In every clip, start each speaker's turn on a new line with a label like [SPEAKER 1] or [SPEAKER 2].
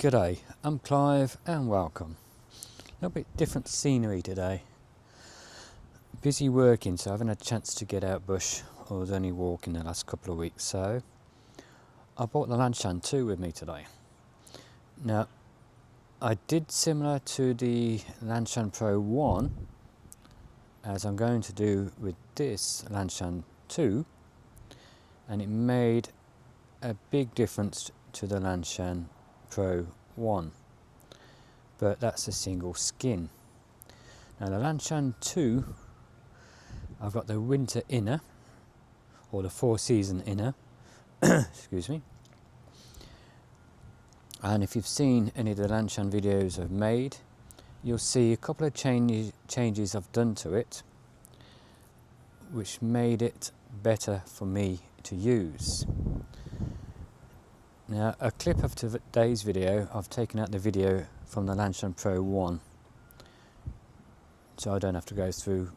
[SPEAKER 1] G'day, I'm Clive and welcome. A little bit different scenery today. Busy working, so I haven't had a chance to get out bush. I was only walking the last couple of weeks, so I bought the Lanshan 2 with me today. Now, I did similar to the Lanshan Pro 1 as I'm going to do with this Lanshan 2, and it made a big difference to the Lanshan Pro 1, but that's a single skin. Now the Lanshan 2, I've got the winter inner, or the 4-season inner, excuse me, and if you've seen any of the Lanshan videos I've made, you'll see a couple of changes I've done to it, which made it better for me to use. Now, a clip of today's video, I've taken out the video from the Lanshan Pro 1, so I don't have to go through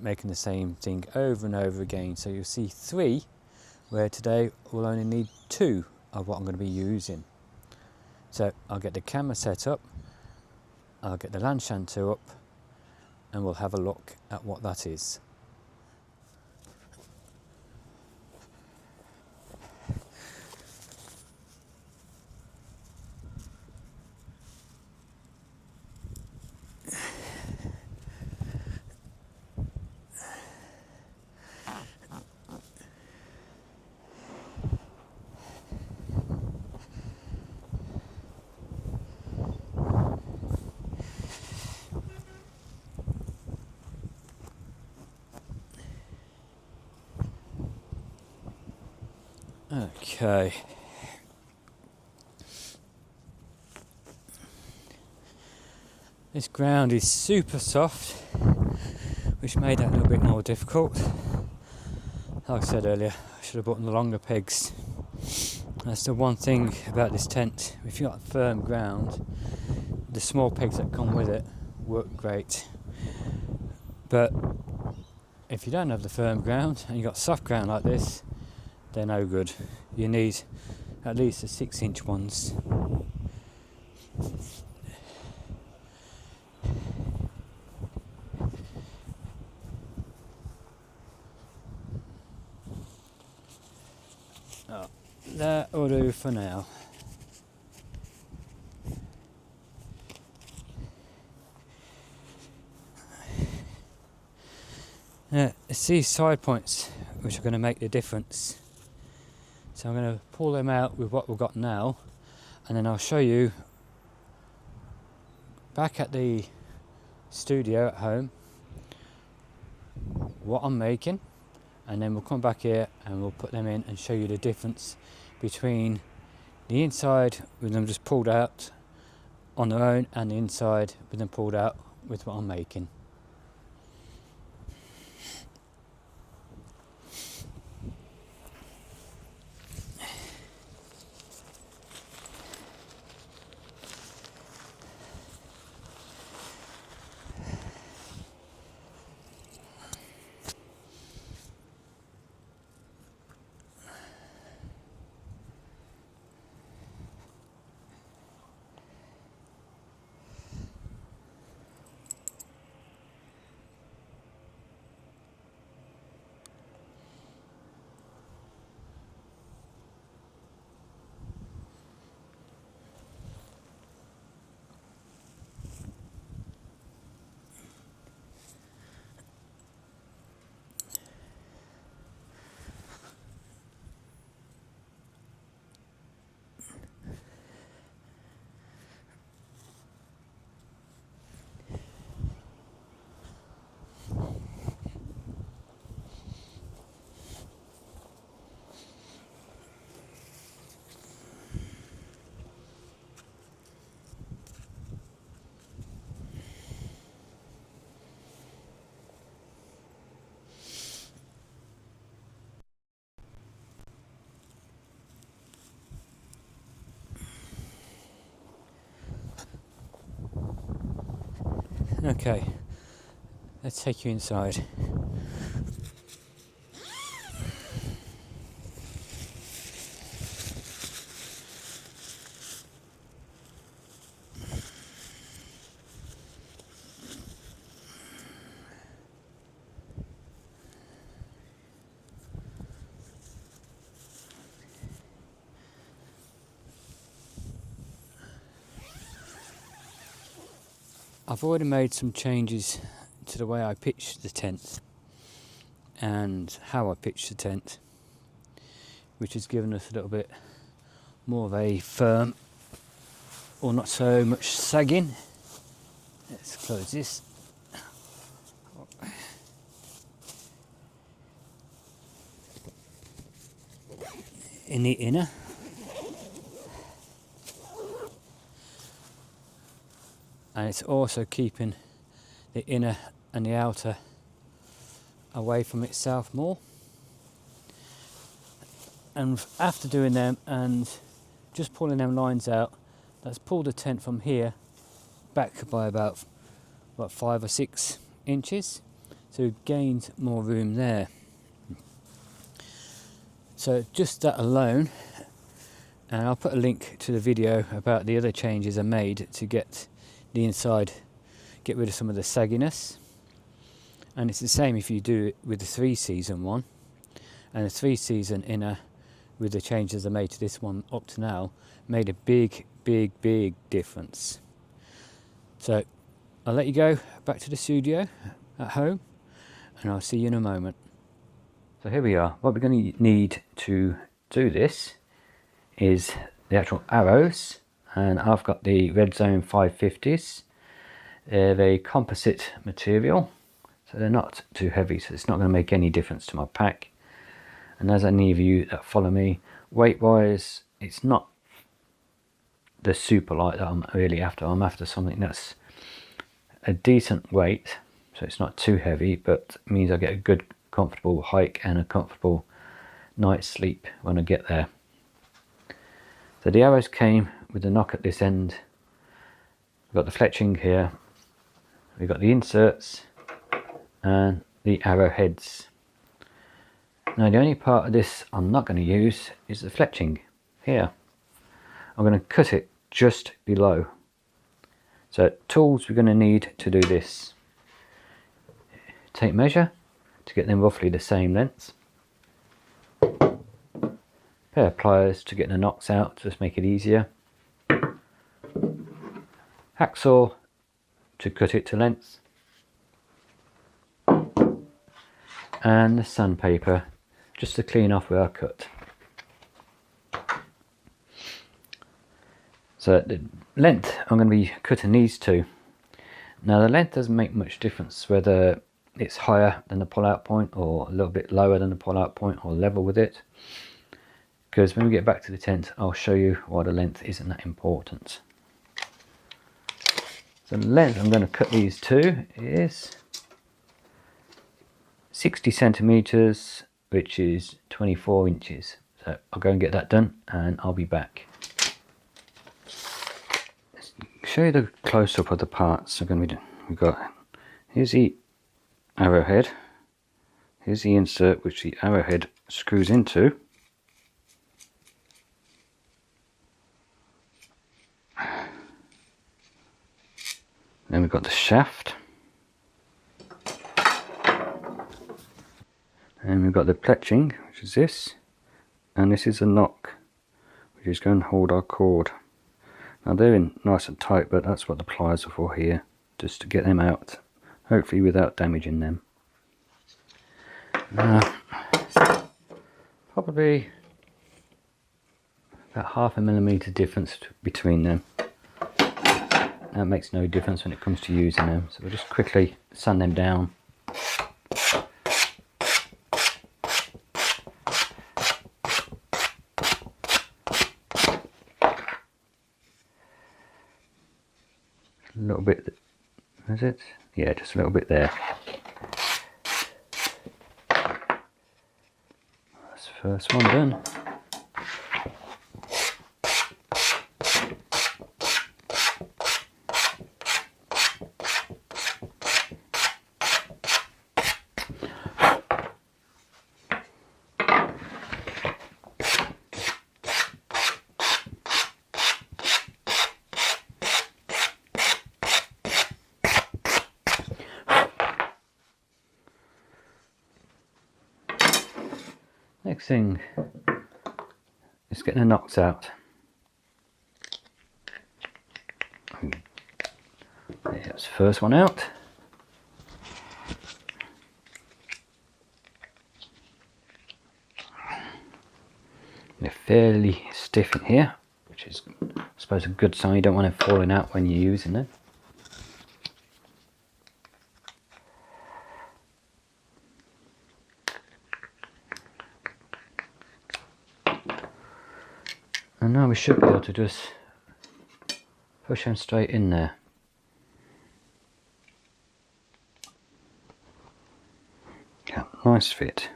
[SPEAKER 1] making the same thing over and over again. So you'll see 3, where today we'll only need 2 of what I'm going to be using. So I'll get the camera set up, I'll get the Lanshan 2 up, and we'll have a look at what that is. Okay. This ground is super soft, which made that a little bit more difficult. Like I said earlier, I should have bought the longer pegs. That's the one thing about this tent. If you've got firm ground, the small pegs that come with it work great. But if you don't have the firm ground and you've got soft ground like this, they're no good. You need at least the 6-inch ones. Oh, that will do for now. Now, it's these side points which are going to make the difference. So I'm going to pull them out with what we've got now, and then I'll show you back at the studio at home what I'm making, and then we'll come back here and we'll put them in and show you the difference between the inside with them just pulled out on their own and the inside with them pulled out with what I'm making. Okay, let's take you inside. I've already made some changes to the way I pitched the tent and how I pitched the tent, which has given us a little bit more of a firm, or not so much sagging. Let's close this. In the inner. And it's also keeping the inner and the outer away from itself more. And after doing them and just pulling them lines out, that's pulled the tent from here back by about 5 or 6 inches, so we've gained more room there. So just that alone, and I'll put a link to the video about the other changes I made to get the inside, get rid of some of the sagginess. And it's the same if you do it with the 3-season one, and the 3-season inner with the changes I made to this one up to now made a big difference. So I'll let you go back to the studio at home, and I'll see you in a moment. So here we are. What we're going to need to do this is the actual arrows, and I've got the Red Zone 550s. They're a composite material, so they're not too heavy, so it's not going to make any difference to my pack. And as any of you that follow me, weight wise, it's not the super light that I'm really after. I'm after something that's a decent weight, so it's not too heavy, but means I get a good comfortable hike and a comfortable night's sleep when I get there. So the arrows came with a knock at this end. We've got the fletching here, we've got the inserts and the arrow heads. Now the only part of this I'm not going to use is the fletching here. I'm going to cut it just below. So tools we're going to need to do this: tape measure to get them roughly the same length, pair of pliers to get the knocks out, to just make it easier, hacksaw to cut it to length, and the sandpaper just to clean off where I cut. So the length, I'm going to be cutting these two. Now the length doesn't make much difference whether it's higher than the pull out point or a little bit lower than the pull out point or level with it, because when we get back to the tent I'll show you why the length isn't that important. So the length I'm going to cut these to is 60 centimeters, which is 24 inches. So I'll go and get that done and I'll be back. Let's show you the close-up of the parts we're going to be doing. We've got, here's the arrowhead, here's the insert which the arrowhead screws into, then we've got the shaft, and we've got the fletching, which is this, and this is a knock which is going to hold our cord. Now they're in nice and tight, but that's what the pliers are for here, just to get them out, hopefully without damaging them. Probably about 0.5 millimeter difference between them. That makes no difference when it comes to using them, so we'll just quickly sand them down. A little bit, is it? Yeah, just a little bit there. That's the first one done. Next thing is getting the knocks out. Yeah, That's the first one out. They're fairly stiff in here, which is, I suppose, a good sign. You don't want it falling out when you're using it. And now we should be able to just push them straight in there. Yeah, nice fit.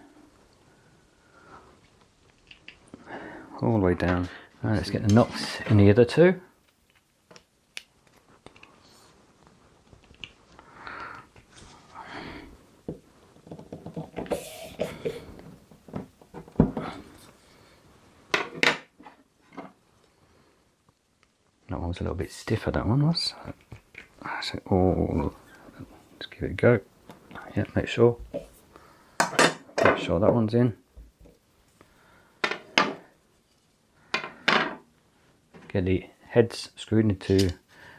[SPEAKER 1] All the way down. Now let's get the knots in the other two. That one was a little bit stiffer, that one was. So, oh, let's give it a go. Yeah, make sure that one's in. Get the heads screwed into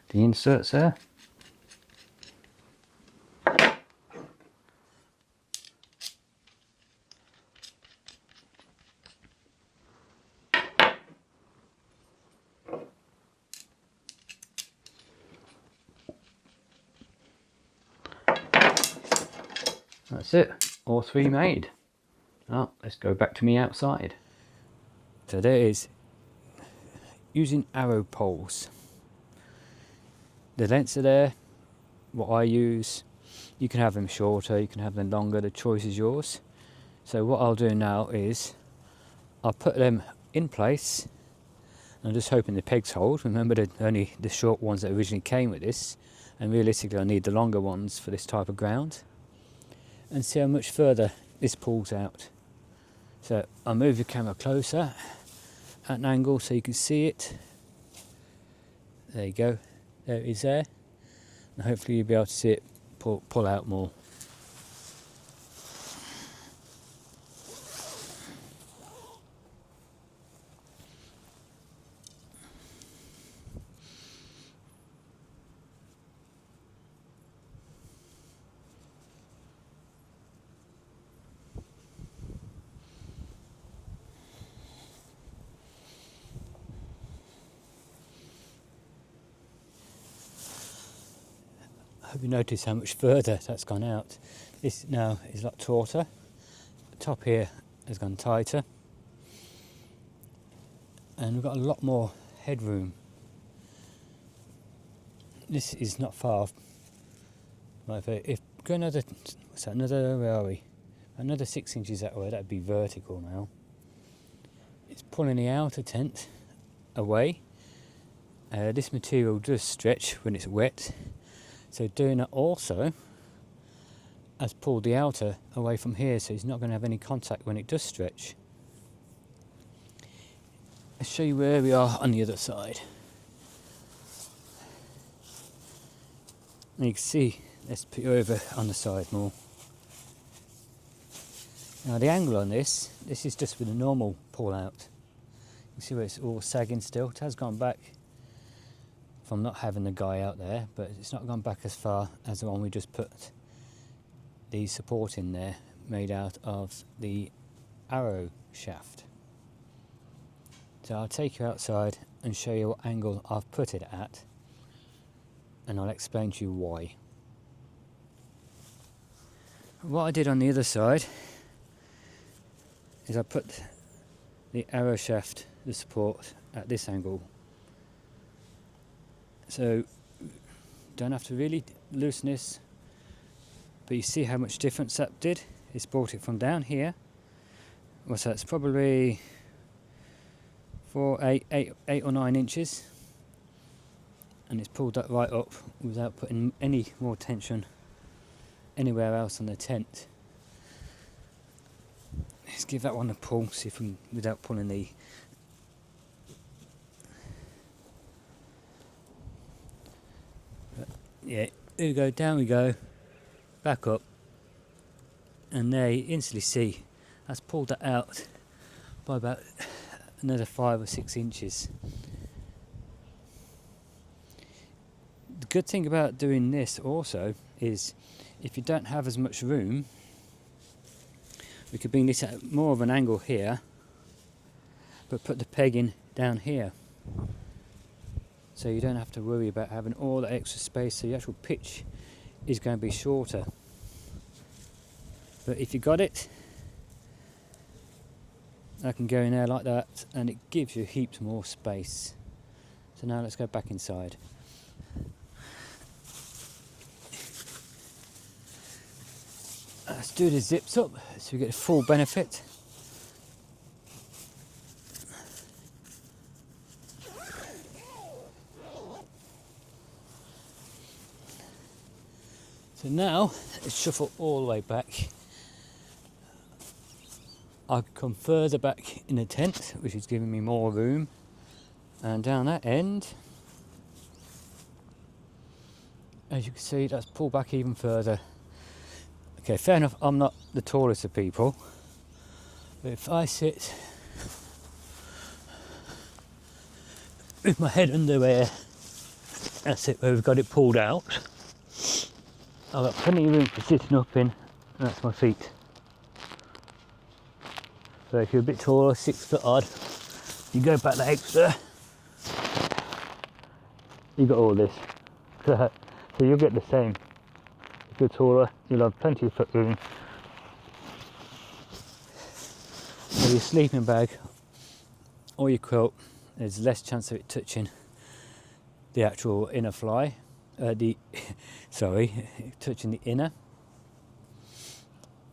[SPEAKER 1] the inserts there. That's it, all three made. Now let's go back to me outside. So there is using arrow poles. The lengths are there, what I use. You can have them shorter, you can have them longer, the choice is yours. So what I'll do now is I'll put them in place. I'm just hoping the pegs hold. Remember, that only the short ones that originally came with this, and realistically I need the longer ones for this type of ground. And see how much further this pulls out. So I'll move the camera closer at an angle so you can see it. There you go, there it is there. And hopefully you'll be able to see it pull out more. I hope you notice how much further that's gone out. This now is a lot tauter. The top here has gone tighter. And we've got a lot more headroom. This is not far off. If go another, what's that, where are we? Another 6 inches that way, that'd be vertical now. It's pulling the outer tent away. This material does stretch when it's wet. So doing that also has pulled the outer away from here, so it's not going to have any contact when it does stretch. Let's show you where we are on the other side. And you can see, let's put you over on the side more. Now the angle on this is just with a normal pull out. You can see where it's all sagging still. It has gone back from not having the guy out there, but it's not gone back as far as the one we just put the support in there, made out of the arrow shaft. So I'll take you outside and show you what angle I've put it at, and I'll explain to you why. What I did on the other side is I put the arrow shaft, the support, at this angle. So don't have to really loosen this, but you see how much difference that did. It's brought it from down here. What's that? It's probably 8 or 9 inches, and it's pulled that right up without putting any more tension anywhere else on the tent. Let's give that one a pull, see if we can, without pulling the. Yeah, here we go, down we go, back up, and there you instantly see that's pulled that out by about another 5 or 6 inches. The good thing about doing this also is if you don't have as much room, we could bring this at more of an angle here, but put the pegging down here, so you don't have to worry about having all the extra space, so the actual pitch is going to be shorter. But if you got it, I can go in there like that and it gives you heaps more space. So now let's go back inside. Let's do the zips up so we get the full benefit. So now let's shuffle all the way back. I've come further back in the tent, which is giving me more room, and down that end, as you can see, that's pulled back even further. Okay, fair enough, I'm not the tallest of people, but if I sit with my head under there, that's it, where we've got it pulled out, I've got plenty of room for sitting up in, and that's my feet. So if you're a bit taller, 6 foot odd, you go back that extra, you got all this. So you'll get the same. If you're taller, you'll have plenty of foot room. So your sleeping bag or your quilt, there's less chance of it touching the actual inner fly. Touching the inner.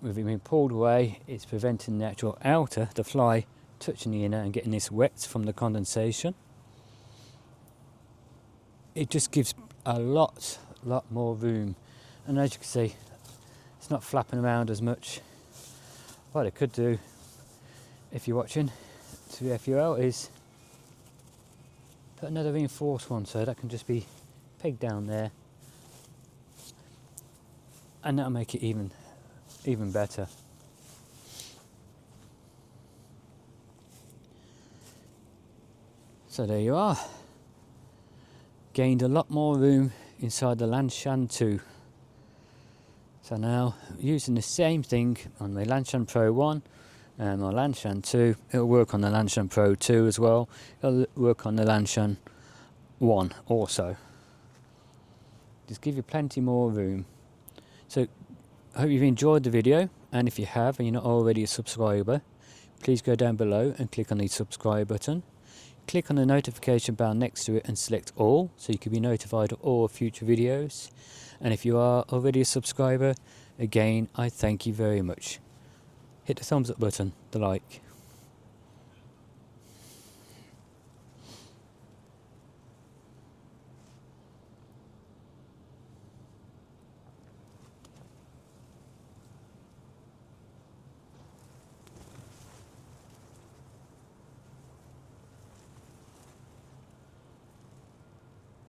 [SPEAKER 1] With it being pulled away, it's preventing the actual outer, the fly, touching the inner and getting this wet from the condensation. It just gives a lot more room, and as you can see, it's not flapping around as much. What I could do, if you're watching to the FUL, is put another reinforced one, so that can just be pegged down there, and that'll make it even better. So there you are. Gained a lot more room inside the Lanshan 2. So now, using the same thing on my Lanshan Pro 1 and my Lanshan 2, it'll work on the Lanshan Pro 2 as well. It'll work on the Lanshan 1 also. Just give you plenty more room. So I hope you've enjoyed the video, and if you have and you're not already a subscriber, please go down below and click on the subscribe button. Click on the notification bell next to it and select all, so you can be notified of all future videos. And if you are already a subscriber, again, I thank you very much. Hit the thumbs up button, the like.